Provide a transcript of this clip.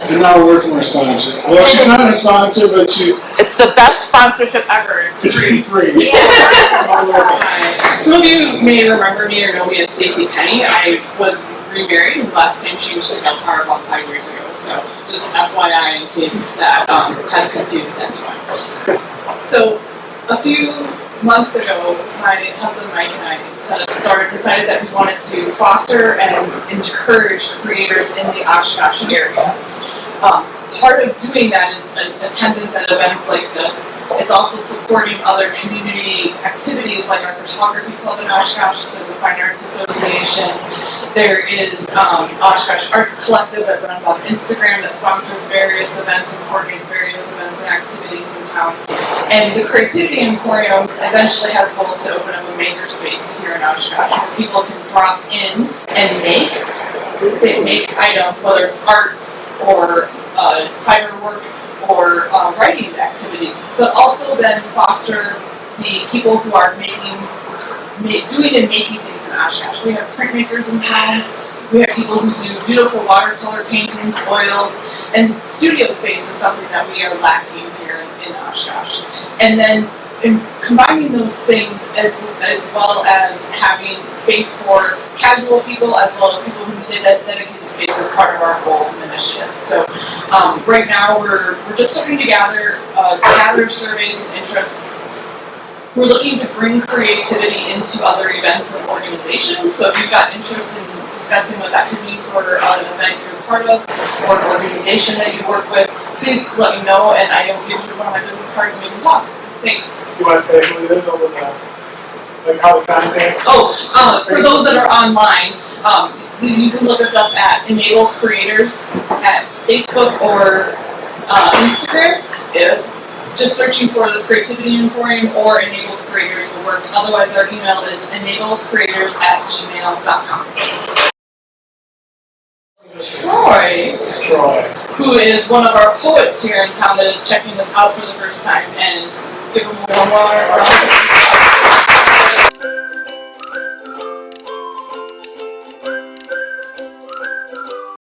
And now we're working with a sponsor. Well, she's not a sponsor, but she's... It's the best sponsorship ever. It's free. free. Yeah. Some of you may remember me or know me as Stacy. I was remarried, and last name changed to Gelpar about 5 years ago. So just FYI, in case that has confused anyone. So a few months ago, my husband Mike and I decided that we wanted to foster and encourage creators in the Oshkosh area. Part of doing that is attendance at events like this. It's also supporting other community activities like our photography club in Oshkosh. There's a Fine Arts Association. There is Oshkosh Arts Collective that runs on Instagram that sponsors various events and coordinates various events and activities in town. And the Creativity Emporium eventually has goals to open up a makerspace here in Oshkosh where people can drop in and make items, whether it's art or fiber work or writing activities, but also then foster the people who are doing and making things in Oshkosh. We have printmakers in town. We have people who do beautiful watercolor paintings, oils, and studio space is something that we are lacking here in Oshkosh. And then combining those things as well as having space for casual people as well as people who need a dedicated space as part of our goals and initiatives. So right now we're just starting to gather surveys and interests. We're looking to bring creativity into other events and organizations. So if you've got interest in discussing what that could mean for an event you're a part of or an organization that you work with, please let me know and I'll give you one of my business cards and we can talk. Thanks. You want to say who it is over the, like how to contact? For those that are online, you can look us up at Enable Creators at Facebook or Instagram. Just searching for the Creativity Emporium or Enable Creators will work. Otherwise, our email is enablecreators@gmail.com. Troy, who is one of our poets here in town that is checking this out for the first time, and give him a warm round.